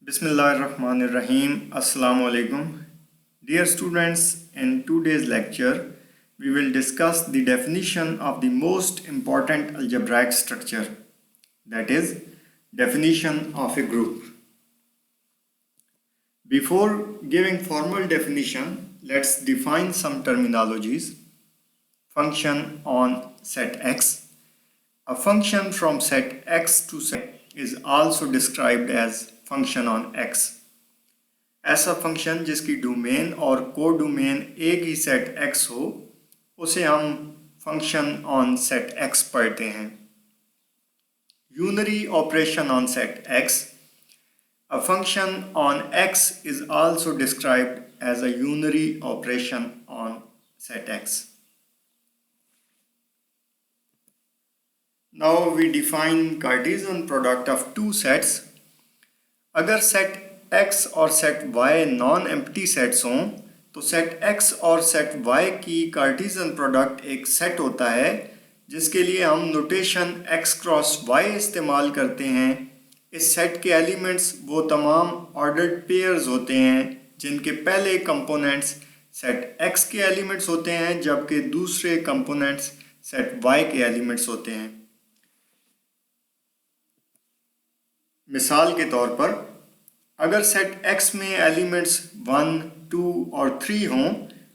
Bismillahirrahmanirrahim. Assalamu alaikum. Dear students, in today's lecture, we will discuss the definition of the most important algebraic structure, that is, definition of a group. Before giving formal definition, let's define some terminologies. Function on set X. A function from set X to set is also described as function on x. ऐसा function जिसकी domain और को domain एक ही set x हो उसे हम function on set x पढ़ते हैं। Unary operation on set x. A function on x is also described as a unary operation on set x. Now we define Cartesian product of two sets. अगर set x और set y non empty sets हों तो set x और set y की Cartesian product एक set होता है जिसके लिए हम नोटेशन x क्रॉस y इस्तेमाल करते हैं। इस सेट के एलिमेंट्स वो तमाम ऑर्डर्ड पेयर्स होते हैं जिनके पहले कंपोनेंट्स सेट x के एलिमेंट्स होते हैं जबकि दूसरे कंपोनेंट्स सेट y के एलिमेंट्स होते हैं। मिसाल के तौर पर अगर सेट X में एलिमेंट्स 1, 2 और 3 हों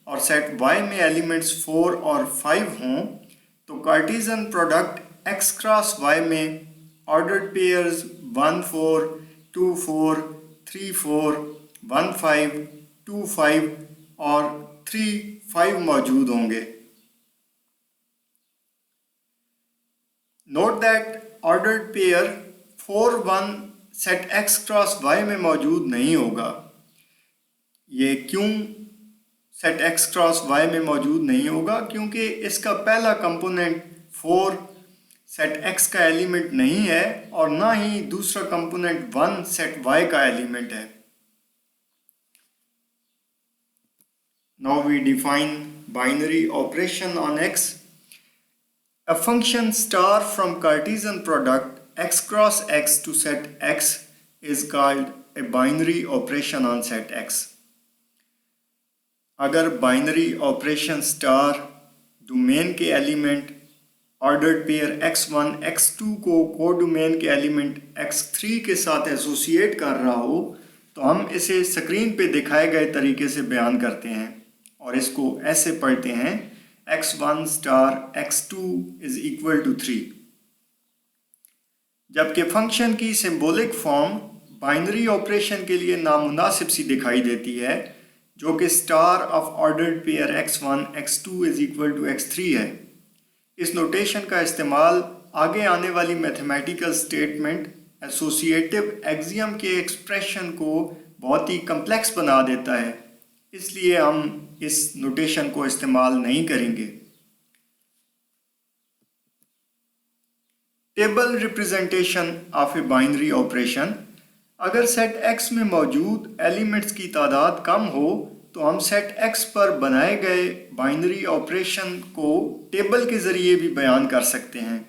और सेट Y में एलिमेंट्स 4 और 5 हों तो Cartesian product X cross Y में ऑर्डर्ड पेयर्स 1, 4, 2, 4, 3, 4, 1, 5, 2, 5 और 3, 5 मौजूद होंगे। Note that ordered pair 4, 1 set x cross y में मौजूद नहीं होगा। ये क्यों सेट x क्रॉस y में मौजूद नहीं होगा? क्योंकि इसका पहला कंपोनेंट 4 सेट x का एलिमेंट नहीं है और ना ही दूसरा कंपोनेंट 1 सेट y का एलिमेंट है। Now we define binary operation on x। A function star from Cartesian product x cross x to set x is called a binary operation on set x. अगर binary operation star domain के element ordered pair x1, x2 को codomain के element x3 के साथ associate कर रहा हो तो हम इसे स्क्रीन पे दिखाए गए तरीके से बयान करते हैं और इसको ऐसे पढ़ते हैं x1 star x2 is equal to 3। जबकि फंक्शन की सिंबॉलिक फॉर्म बाइनरी ऑपरेशन के लिए नामुनासिब सी दिखाई देती है जो कि star of ordered pair x1, x2 is equal to x3 है। इस नोटेशन का इस्तेमाल आगे आने वाली मैथमेटिकल स्टेटमेंट एसोसिएटिव एक्सियम के एक्सप्रेशन को बहुत ही कम्प्लेक्स बना देता है, इसलिए हम इस नोटेशन को इस्तेमाल नहीं करेंगे। Table representation of a binary operation. अगर सेट x में मौजूद एलिमेंट्स की तादाद कम हो तो हम सेट x पर बनाए गए बाइनरी ऑपरेशन को टेबल के ज़रिए भी बयान कर सकते हैं।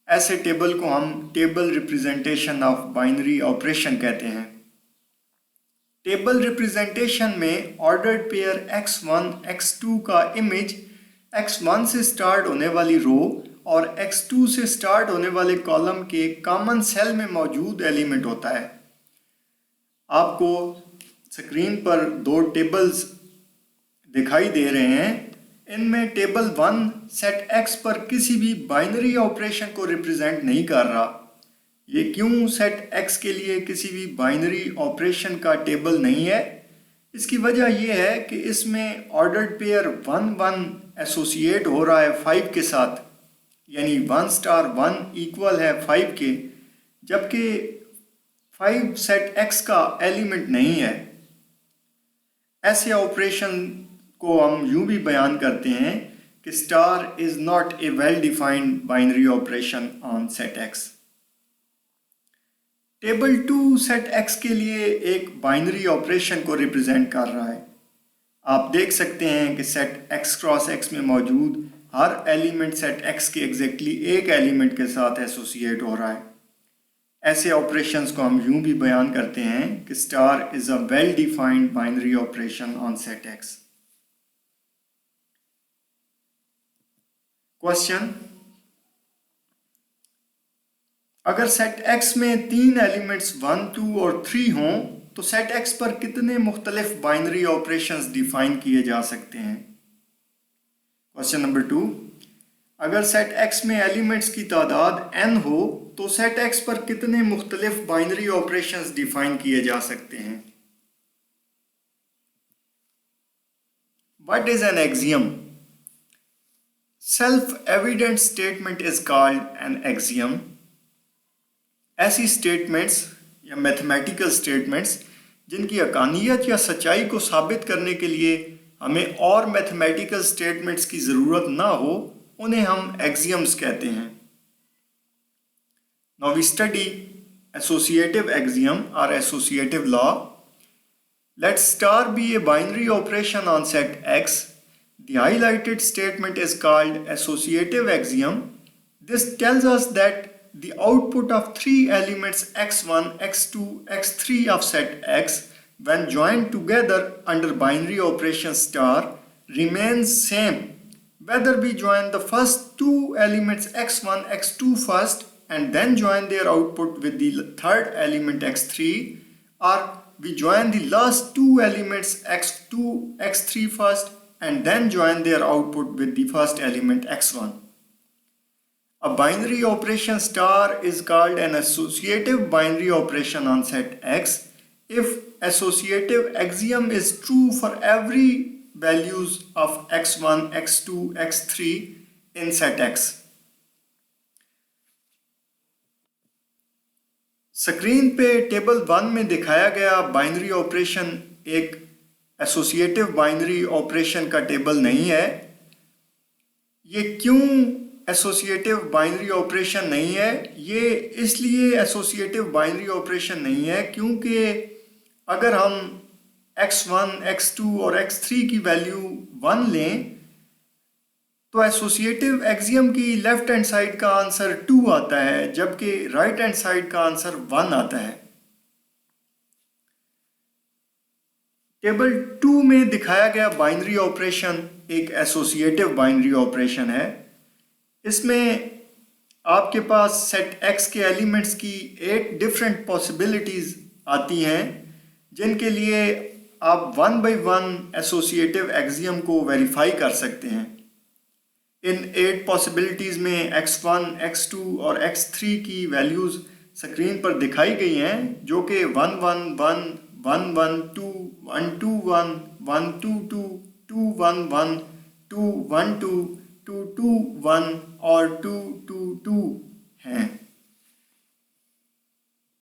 ऐसे टेबल को हम table representation of binary operation कहते हैं। टेबल रिप्रेजेंटेशन में ऑर्डर्ड पेयर x1, x2 का इमेज x1 से स्टार्ट होने वाली रो और x2 से स्टार्ट होने वाले कॉलम के कॉमन सेल में मौजूद एलिमेंट होता है। आपको स्क्रीन पर दो टेबल्स दिखाई दे रहे हैं। इनमें टेबल 1 सेट x पर किसी भी बाइनरी ऑपरेशन को रिप्रेजेंट नहीं कर रहा। ये क्यों सेट x के लिए किसी भी बाइनरी ऑपरेशन का टेबल नहीं है? इसकी वजह यह है कि इसमें ऑर्डर्ड पेयर 1, 1 एसोसिएट हो रहा है 5 के साथ, यानी 1 स्टार 1 इक्वल है 5 के, जबकि 5 सेट x का एलिमेंट नहीं है। ऐसे ऑपरेशन को हम यूं भी बयान करते हैं कि star is not a well defined binary operation on set x। Table 2 set x के लिए एक बाइनरी ऑपरेशन को रिप्रेजेंट कर रहा है। आप देख सकते हैं कि सेट x क्रॉस x में मौजूद हर एलिमेंट सेट x के एग्जैक्टली एक एलिमेंट के साथ एसोसिएट हो रहा है। ऐसे ऑपरेशंस को हम यूं भी बयान करते हैं कि star is a well defined binary operation on set x. Question, अगर सेट एक्स में 3 एलिमेंट्स 1, 2 और 3 हों तो सेट एक्स पर कितने मुख्तलिफ बाइनरी ऑपरेशंस डिफाइन किए जा सकते हैं? क्वेश्चन नंबर 2, अगर सेट एक्स में एलिमेंट्स की तादाद n हो तो सेट एक्स पर कितने मुख्तलिफ बाइनरी ऑपरेशंस डिफाइन किए जा सकते हैं? What is an axiom? Self evident statement is called an axiom. ऐसी स्टेटमेंट्स या मैथमेटिकल स्टेटमेंट्स जिनकी हकानियत या सच्चाई को साबित करने के लिए हमें और मैथमेटिकल स्टेटमेंट्स की ज़रूरत ना हो, उन्हें हम एक्सियम्स कहते हैं। Now we study associative axiom or associative law. Let star be a binary operation on set X. The highlighted statement is called associative axiom. This tells us that the output of 3 elements x1, x2, x3 of set X when joined together under binary operation star remains same whether we join the first 2 elements x1, x2 first and then join their output with the third element x3, or we join the last 2 elements x2, x3 first and then join their output with the first element x1. A binary operation star is called an associative binary operation on set X if associative axiom is true for every values of x1, x2, x3 in set X. Screen पे table 1 में दिखाया गया binary operation एक associative binary operation का table नहीं है। ये क्यों एसोसिएटिव बाइनरी ऑपरेशन नहीं है? ये इसलिए एसोसिएटिव बाइनरी ऑपरेशन नहीं है क्योंकि अगर हम x1, x2 और x3 की वैल्यू 1 लें तो एसोसिएटिव एक्सियम की लेफ्ट हैंड साइड का आंसर 2 आता है जबकि राइट हैंड साइड का आंसर 1 आता है। टेबल 2 में दिखाया गया बाइनरी ऑपरेशन एक एसोसिएटिव बाइनरी ऑपरेशन है। इसमें आपके पास सेट X के एलिमेंट्स की 8 डिफरेंट पॉसिबिलिटीज़ आती हैं जिनके लिए आप 1 बाय 1 एसोसिएटिव एक्सियम को वेरीफाई कर सकते हैं। इन 8 पॉसिबिलिटीज़ में x1, x2 और x3 की वैल्यूज़ स्क्रीन पर दिखाई गई हैं जो कि 1 1 1 1 1 2 1 2 1 1 2 2 2 1 1 2 1 2 2 2 1 और 2 2 2 हैं।